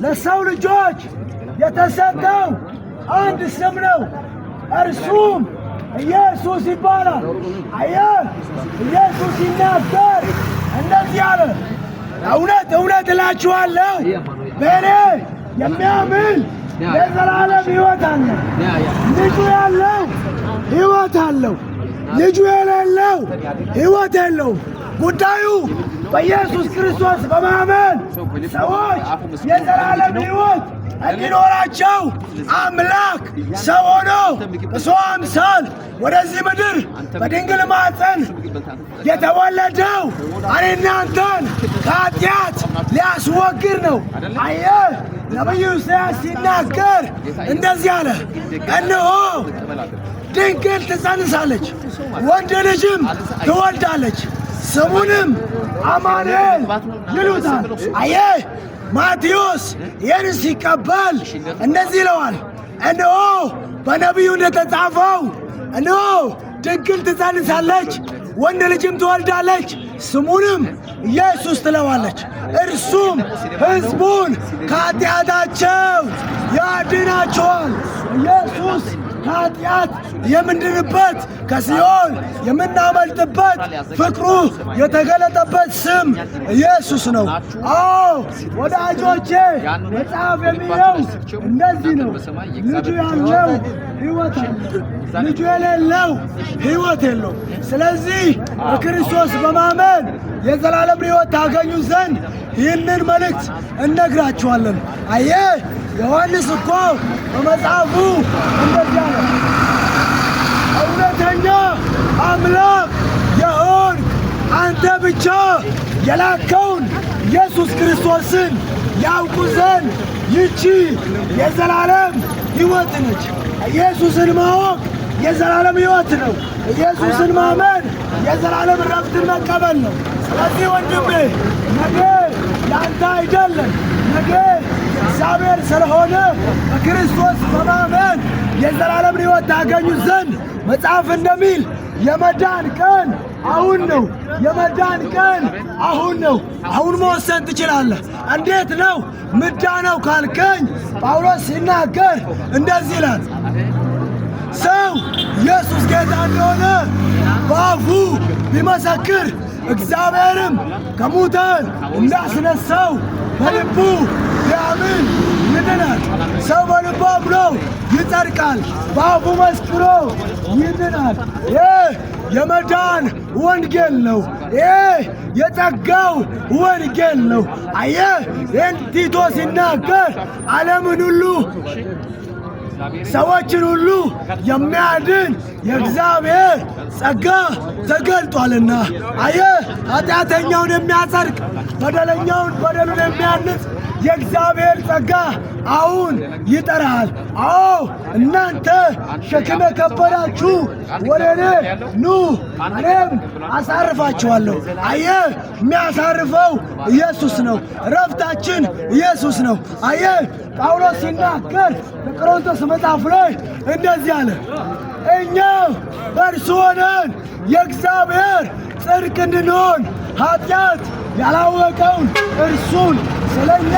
ለሰው ልጆች የተሰጠው አንድ ስም ነው። እርሱም ኢየሱስ ይባላል። አየህ ኢየሱስ ሲናገር እንደዚህ አለ፣ እውነት እውነት እላችኋለሁ በእኔ የሚያምን የዘላለም ሕይወት አለው። ልጁ ያለው ሕይወት አለው፣ ልጁ የሌለው ሕይወት የለውም። ጉዳዩ በኢየሱስ ክርስቶስ በማመን ሰዎች የዘላለም ሕይወት እንዲኖራቸው አምላክ ሰው ሆኖ በሰው አምሳል ወደዚህ ምድር በድንግል ማኅፀን የተወለደው እኔና አንተን ከኃጢአት ሊያስወግድ ነው። አየህ ነቢዩ ኢሳይያስ ሲናገር እንደዚህ አለ፣ እነሆ ድንግል ትፀንሳለች፣ ወንድ ልጅም ትወልዳለች፣ ስሙንም አማኑኤል ይሉታል። አየህ ማቴዎስ ይህን ሲቀበል እንደዚህ ይለዋል፣ እነሆ በነቢዩ እንደተጻፈው እነሆ ድንግል ትፀንሳለች፣ ወንድ ልጅም ትወልዳለች፣ ስሙንም ኢየሱስ ትለዋለች። እርሱም ሕዝቡን ከኃጢአታቸው ያድናቸዋል። ኢየሱስ ከኃጢአት የምንድንበት ከሲኦል የምናመልጥበት ፍቅሩ የተገለጠበት ስም ኢየሱስ ነው። አዎ ወዳጆቼ መጽሐፍ የሚለው እንደዚህ ነው፣ ልጁ ያለው ሕይወት አለው፣ ልጁ የሌለው ሕይወት የለው። ስለዚህ በክርስቶስ በማመን የዘላለም ሕይወት ታገኙ ዘንድ ይህንን መልእክት እነግራችኋለን። አየህ ዮሐንስ እኮ በመጽሐፉ እንደዚያ ነው፣ እውነተኛ አምላክ የሆንክ አንተ ብቻ የላከውን ኢየሱስ ክርስቶስን ያውቁ ዘንድ ይቺ የዘላለም ሕይወት ነች። ኢየሱስን ማወቅ የዘላለም ሕይወት ነው። ኢየሱስን ማመን የዘላለም ረፍትን መቀበል ነው። ስለዚህ ወንድሜ ነገ ያንተ አይደለም፣ ነገ እግዚአብሔር ስለሆነ በክርስቶስ በማመን የዘላለም ሕይወት ታገኙ ዘንድ መጽሐፍ እንደሚል የመዳን ቀን አሁን ነው። የመዳን ቀን አሁን ነው። አሁን መወሰን ትችላለህ። እንዴት ነው ምዳነው ካልከኝ ጳውሎስ ሲናገር እንደዚህ ይላል፣ ሰው ኢየሱስ ጌታ እንደሆነ በአፉ ቢመሰክር እግዚአብሔርም ከሙታን እንዳስነሳው በልቡ ቢያምን ይድናል። ሰው በልቡ አምኖ ይጸድቃል፣ በአፉ መስክሮ ይድናል። ይህ የመዳን ወንጌል ነው። ይህ የጸጋው ወንጌል ነው። አየህ ይህን ቲቶ ሲናገር ዓለምን ሁሉ ሰዎችን ሁሉ የሚያድን የእግዚአብሔር ጸጋ ተገልጧልና። አየህ ኃጢአተኛውን የሚያጸድቅ በደለኛውን በደሉን የሚያንጽ የእግዚአብሔር ጸጋ አሁን ይጠራሃል። አዎ እናንተ ሸክም የከበዳችሁ ወደ እኔ ኑ እኔም አሳርፋችኋለሁ። አየህ የሚያሳርፈው ኢየሱስ ነው። ረፍታችን ኢየሱስ ነው። አየህ ጳውሎስ ሲናገር በቆሮንቶስ መጽሐፍ ላይ እንደዚህ አለ፣ እኛ በእርሱ ሆነን የእግዚአብሔር ጽድቅ እንድንሆን ኃጢአት ያላወቀውን እርሱን ስለኛ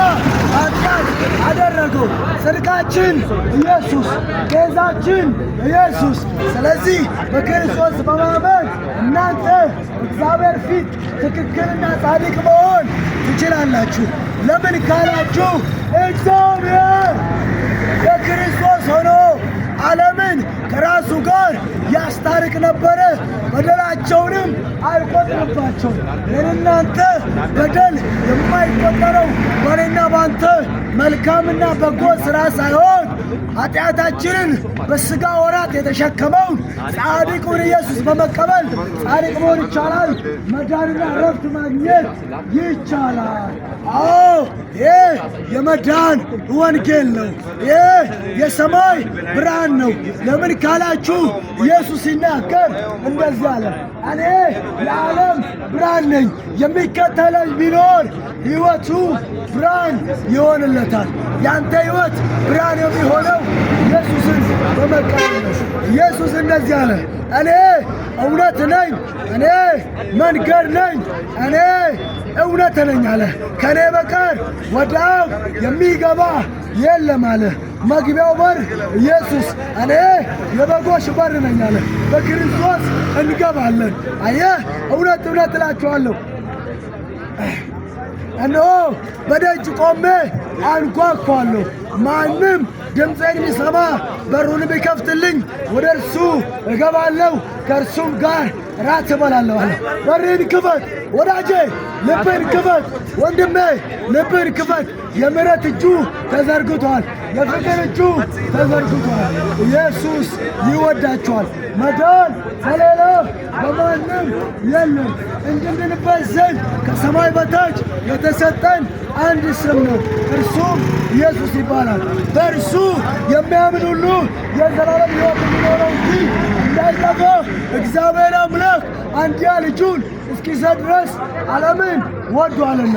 ኃጢአት አደረገው። ጽድቃችን ኢየሱስ፣ ቤዛችን ኢየሱስ። ስለዚህ በክርስቶስ በማመን እናንተ እግዚአብሔር ፊት ትክክልና ጻድቅ መሆን ትችላላችሁ። ለምን ካላችሁ እግዚአብሔር በክርስቶስ ሆኖ ዓለምን ከራሱ ጋር ያስታርቅ ነበረ፣ በደላቸውንም አይቆጥርባቸው። ለእናንተ በደል የማይቆጠረው በእኔና ባንተ መልካምና በጎ ሥራ ሳይሆን ኃጢአታችንን በሥጋ ወራት የተሸከመውን ጻድቁን ኢየሱስ በመቀበል ጻድቅ መሆን ይቻላል። መዳንና ረፍት ማግኘት ይቻላል። አዎ ይህ የመዳን ወንጌል ነው። ይህ የሰማይ ብርሃን ነው። ለምን ካላችሁ ኢየሱስ ሲናገር እንደዚህ አለ፣ እኔ የዓለም ብርሃን ነኝ፣ የሚከተለኝ ቢኖር ሕይወቱ ብርሃን ይሆንለታል። ያንተ ሕይወት ብርሃን የሚሆነው ኢየሱስን በመቀበል ነው። ኢየሱስ እንደዚህ አለ፣ እኔ እውነት ነኝ፣ እኔ መንገድ ነኝ፣ እኔ እውነት ነኝ አለ። ከእኔ በቀር ወደ መጥተው የሚገባ የለም አለ። መግቢያው በር ኢየሱስ፣ እኔ የበጎች በር ነኝ አለ። በክርስቶስ እንገባለን። አየህ፣ እውነት እውነት እላችኋለሁ እነሆ በደጅ ቆሜ አንኳኳለሁ። ማንም ድምፄን ቢሰማ በሩን ቢከፍትልኝ ወደ እርሱ እገባለሁ፣ ከእርሱም ጋር ራት እበላለሁ አለ። በርህን ክፈት ወዳጄ፣ ልብህን ክፈት ወንድሜ፣ ልብህን ክፈት። የምሕረት እጁ ተዘርግቷል፣ የፍቅር እጁ ተዘርግቷል። ኢየሱስ ይወዳቸዋል። መዳን ከሌላ በማንም የለም። እንድንበት ዘንድ ከሰማይ በታች የተሰጠን አንድ ስም ነው፣ እርሱም ኢየሱስ ይባላል። በእርሱ የሚያምን ሁሉ የዘላለም ሕይወት እንዲኖረው እንጂ እንዳይጠፋ እግዚአብሔር አምላክ አንድያ ልጁን እስኪሰጥ ድረስ ዓለምን ወዶአልና።